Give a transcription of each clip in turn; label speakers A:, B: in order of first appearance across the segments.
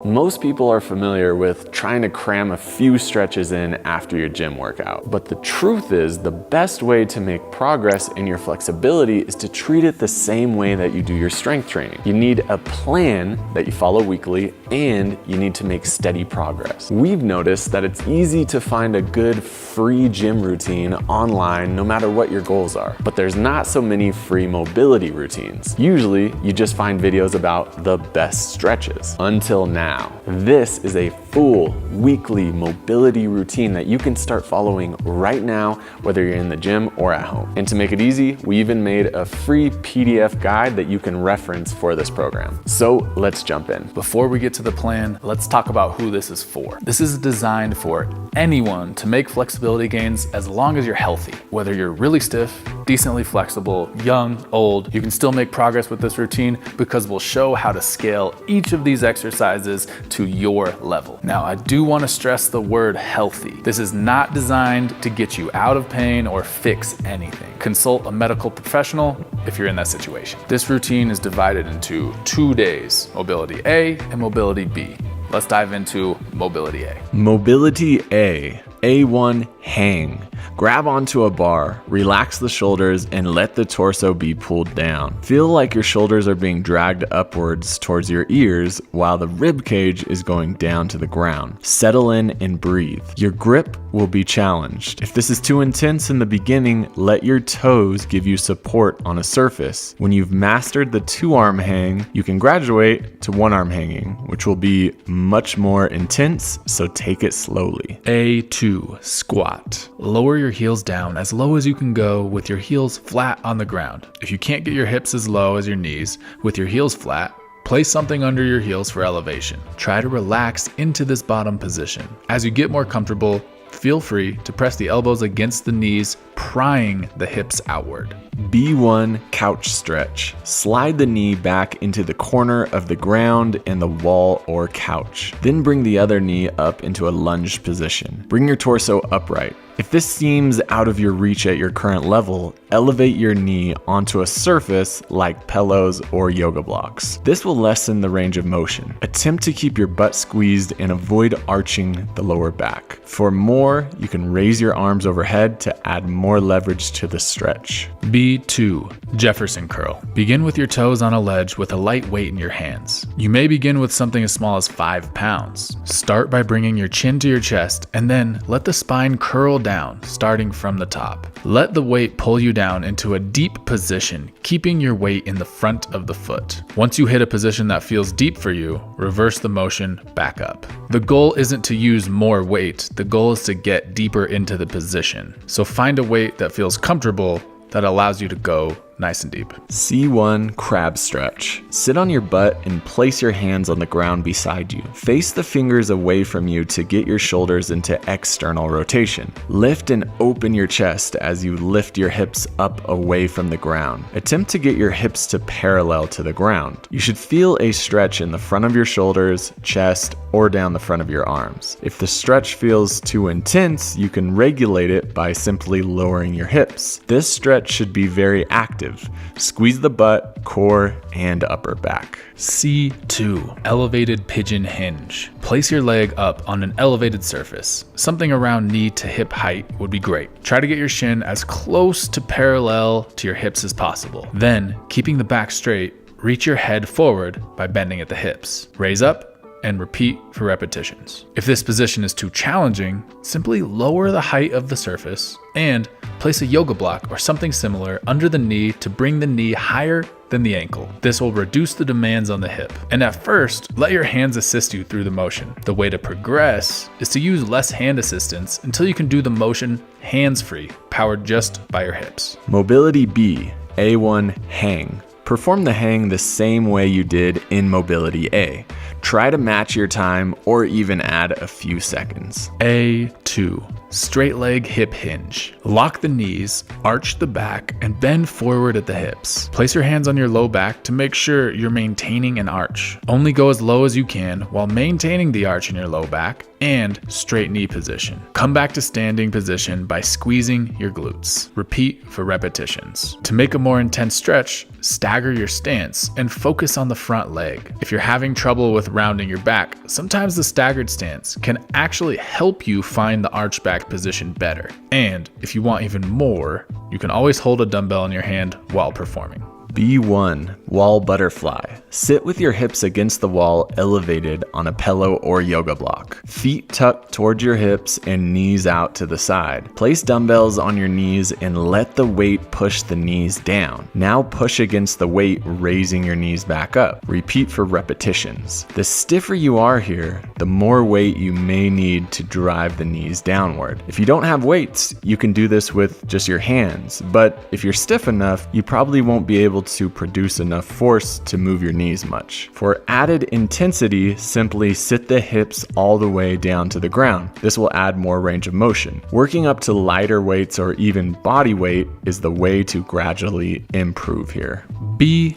A: Most people are familiar with trying to cram a few stretches in after your gym workout. But the truth is, the best way to make progress in your flexibility is to treat it the same way that you do your strength training. You need a plan that you follow weekly, and you need to make steady progress. We've noticed that it's easy to find a good free gym routine online no matter what your goals are. But there's not so many free mobility routines. Usually, you just find videos about the best stretches. Until now. This is a full weekly mobility routine that you can start following right now, whether you're in the gym or at home. And to make it easy, we even made a free PDF guide that you can reference for this program. So let's jump in.
B: Before we get to the plan, let's talk about who this is for. This is designed for anyone to make flexibility gains as long as you're healthy. Whether you're really stiff, decently flexible, young, old, you can still make progress with this routine because we'll show how to scale each of these exercises to your level. Now, I do want to stress the word healthy. This is not designed to get you out of pain or fix anything. Consult a medical professional if you're in that situation. This routine is divided into 2 days, mobility A and mobility B. Let's dive into mobility A.
A: Mobility A. A1 hang. Grab onto a bar, relax the shoulders, and let the torso be pulled down. Feel like your shoulders are being dragged upwards towards your ears while the rib cage is going down to the ground. Settle in and breathe. Your grip will be challenged. If this is too intense in the beginning, let your toes give you support on a surface. When you've mastered the 2-arm hang, you can graduate to 1-arm hanging, which will be much more intense, so take it slowly.
B: A2 squat. Lower your heels down as low as you can go with your heels flat on the ground. If you can't get your hips as low as your knees with your heels flat, place something under your heels for elevation. Try to relax into this bottom position. As you get more comfortable, feel free to press the elbows against the knees, prying the hips outward.
A: B1 couch stretch. Slide the knee back into the corner of the ground and the wall or couch. Then bring the other knee up into a lunge position. Bring your torso upright. If this seems out of your reach at your current level, elevate your knee onto a surface like pillows or yoga blocks. This will lessen the range of motion. Attempt to keep your butt squeezed and avoid arching the lower back. For more, you can raise your arms overhead to add more leverage to the stretch.
B: B2 Jefferson curl. Begin with your toes on a ledge with a light weight in your hands. You may begin with something as small as 5 pounds. Start by bringing your chin to your chest and then let the spine curl down, starting from the top. Let the weight pull you down into a deep position, keeping your weight in the front of the foot. Once you hit a position that feels deep for you, reverse the motion back up. The goal isn't to use more weight, the goal is to get deeper into the position. So find a weight that feels comfortable that allows you to go nice and deep.
A: C1 crab stretch. Sit on your butt and place your hands on the ground beside you. Face the fingers away from you to get your shoulders into external rotation. Lift and open your chest as you lift your hips up away from the ground. Attempt to get your hips to parallel to the ground. You should feel a stretch in the front of your shoulders, chest, or down the front of your arms. If the stretch feels too intense, you can regulate it by simply lowering your hips. This stretch should be very active. Squeeze the butt, core, and upper back.
B: C2 elevated pigeon hinge. Place your leg up on an elevated surface. Something around knee to hip height would be great. Try to get your shin as close to parallel to your hips as possible. Then, keeping the back straight, reach your head forward by bending at the hips. Raise up and repeat for repetitions. If this position is too challenging, simply lower the height of the surface and place a yoga block or something similar under the knee to bring the knee higher than the ankle. This will reduce the demands on the hip. And at first, let your hands assist you through the motion. The way to progress is to use less hand assistance until you can do the motion hands-free, powered just by your hips.
A: Mobility B, A1 hang. Perform the hang the same way you did in Mobility A. Try to match your time or even add a few seconds.
B: A2 straight leg hip hinge. Lock the knees, arch the back, and bend forward at the hips. Place your hands on your low back to make sure you're maintaining an arch. Only go as low as you can while maintaining the arch in your low back and straight knee position. Come back to standing position by squeezing your glutes. Repeat for repetitions. To make a more intense stretch, stagger stagger your stance and focus on the front leg. If you're having trouble with rounding your back, sometimes the staggered stance can actually help you find the arch back position better. And if you want even more, you can always hold a dumbbell in your hand while performing.
A: B1, wall butterfly. Sit with your hips against the wall elevated on a pillow or yoga block. Feet tucked towards your hips and knees out to the side. Place dumbbells on your knees and let the weight push the knees down. Now push against the weight, raising your knees back up. Repeat for repetitions. The stiffer you are here, the more weight you may need to drive the knees downward. If you don't have weights, you can do this with just your hands, but if you're stiff enough, you probably won't be able to produce enough force to move your knees much. For added intensity, simply sit the hips all the way down to the ground. This will add more range of motion. Working up to lighter weights or even body weight is the way to gradually improve here.
B: B2,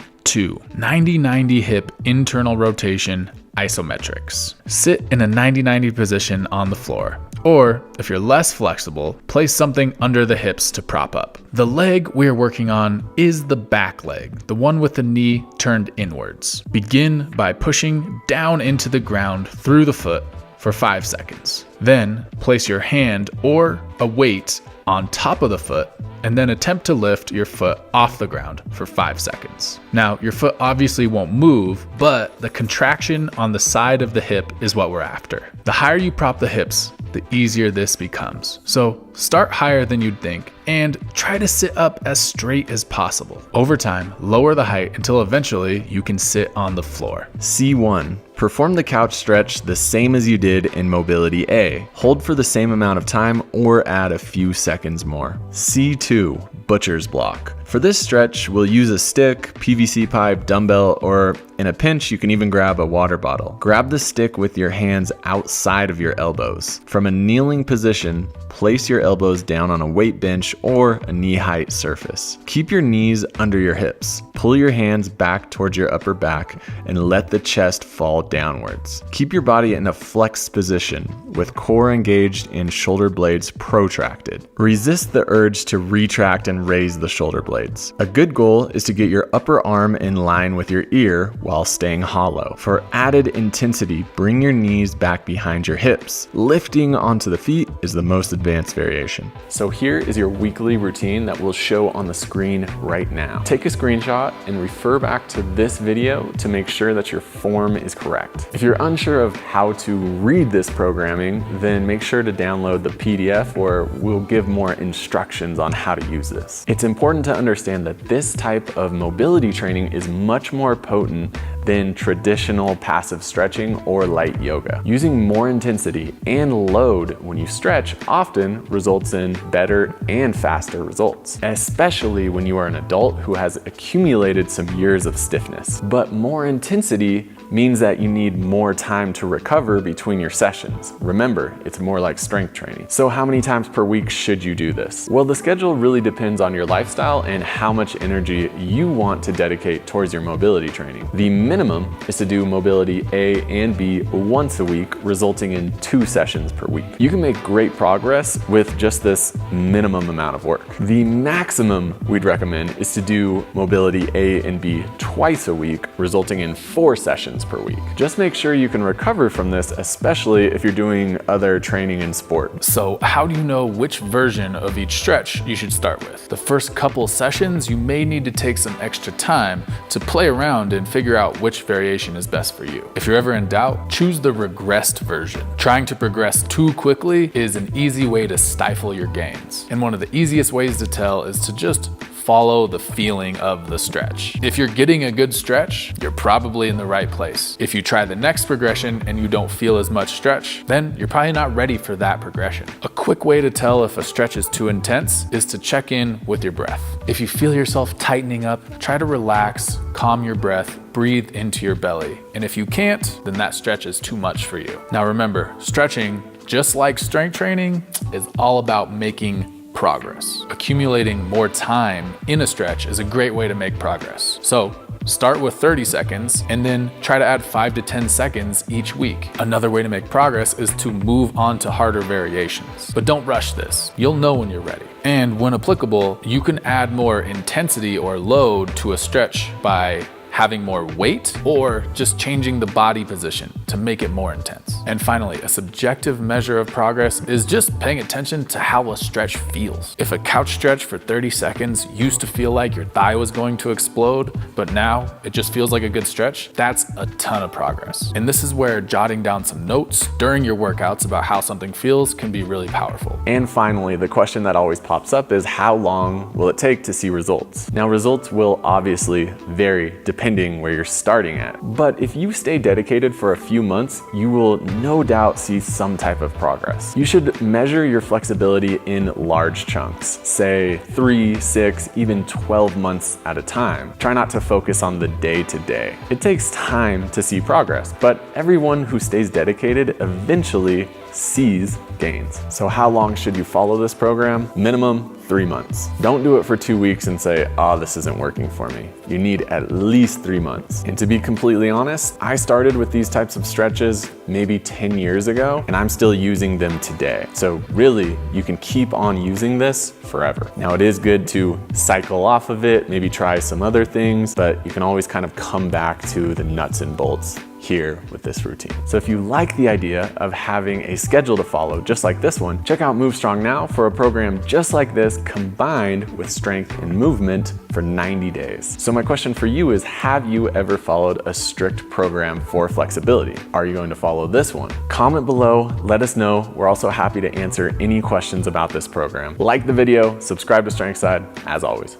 B: 90-90 hip internal rotation isometrics. Sit in a 90-90 position on the floor. Or, if you're less flexible, place something under the hips to prop up. The leg we are working on is the back leg, the one with the knee turned inwards. Begin by pushing down into the ground through the foot for 5 seconds. Then, place your hand or a weight on top of the foot and then attempt to lift your foot off the ground for 5 seconds. Now, your foot obviously won't move, but the contraction on the side of the hip is what we're after. The higher you prop the hips, the easier this becomes. So start higher than you'd think and try to sit up as straight as possible. Over time, lower the height until eventually you can sit on the floor.
A: C1, perform the couch stretch the same as you did in Mobility A. Hold for the same amount of time or add a few seconds more. C2, butcher's block. For this stretch, we'll use a stick, PVC pipe, dumbbell, or in a pinch, you can even grab a water bottle. Grab the stick with your hands outside of your elbows. From a kneeling position, place your elbows down on a weight bench or a knee-height surface. Keep your knees under your hips. Pull your hands back towards your upper back and let the chest fall downwards. Keep your body in a flexed position with core engaged and shoulder blades protracted. Resist the urge to retract and raise the shoulder blades. A good goal is to get your upper arm in line with your ear while staying hollow. For added intensity, bring your knees back behind your hips. Lifting onto the feet is the most advanced variation. So here is your weekly routine that will show on the screen right now. Take a screenshot and refer back to this video to make sure that your form is correct. If you're unsure of how to read this programming, then make sure to download the PDF where we'll give more instructions on how to use this. It's important to understand that this type of mobility training is much more potent than traditional passive stretching or light yoga. Using more intensity and load when you stretch often results in better and faster results, especially when you are an adult who has accumulated some years of stiffness. But more intensity means that you need more time to recover between your sessions. Remember, it's more like strength training. So how many times per week should you do this? Well, the schedule really depends on your lifestyle and how much energy you want to dedicate towards your mobility training. The minimum is to do mobility A and B once a week, resulting in 2 sessions per week. You can make great progress with just this minimum amount of work. The maximum we'd recommend is to do mobility A and B twice a week, resulting in 4 sessions per week. Just make sure you can recover from this, especially if you're doing other training in sport.
B: So how do you know which version of each stretch you should start with? The first couple sessions, you may need to take some extra time to play around and figure out which variation is best for you. If you're ever in doubt, choose the regressed version. Trying to progress too quickly is an easy way to stifle your gains. And one of the easiest ways to tell is to just follow the feeling of the stretch. If you're getting a good stretch, you're probably in the right place. If you try the next progression and you don't feel as much stretch, then you're probably not ready for that progression. A quick way to tell if a stretch is too intense is to check in with your breath. If you feel yourself tightening up, try to relax, calm your breath, breathe into your belly. And if you can't, then that stretch is too much for you. Now remember, stretching, just like strength training, is all about making progress. Accumulating more time in a stretch is a great way to make progress. So Start with 30 seconds and then try to add 5 to 10 seconds each week. Another way to make progress is to move on to harder variations. But don't rush this. You'll know when you're ready. And when applicable, you can add more intensity or load to a stretch by having more weight or just changing the body position to make it more intense. And finally, a subjective measure of progress is just paying attention to how a stretch feels. If a couch stretch for 30 seconds used to feel like your thigh was going to explode, but now it just feels like a good stretch, that's a ton of progress. And this is where jotting down some notes during your workouts about how something feels can be really powerful.
A: And finally, the question that always pops up is how long will it take to see results? Now, results will obviously vary depending where you're starting at. But if you stay dedicated for a few months, you will no doubt see some type of progress. You should measure your flexibility in large chunks, say 3, 6, even 12 months at a time. Try not to focus on the day-to-day. It takes time to see progress, but everyone who stays dedicated eventually sees gains. So how long should you follow this program? Minimum 3 months. Don't do it for 2 weeks and say, oh, this isn't working for me. You need at least 3 months. And to be completely honest, I started with these types of stretches maybe 10 years ago, and I'm still using them today. So really, you can keep on using this forever. Now, it is good to cycle off of it, maybe try some other things, but you can always kind of come back to the nuts and bolts here with this routine. So if you like the idea of having a schedule to follow just like this one, check out Move Strong now for a program just like this combined with strength and movement for 90 days. So my question for you is, have you ever followed a strict program for flexibility? Are you going to follow this one? Comment below, let us know. We're also happy to answer any questions about this program. Like the video, subscribe to StrengthSide, as always.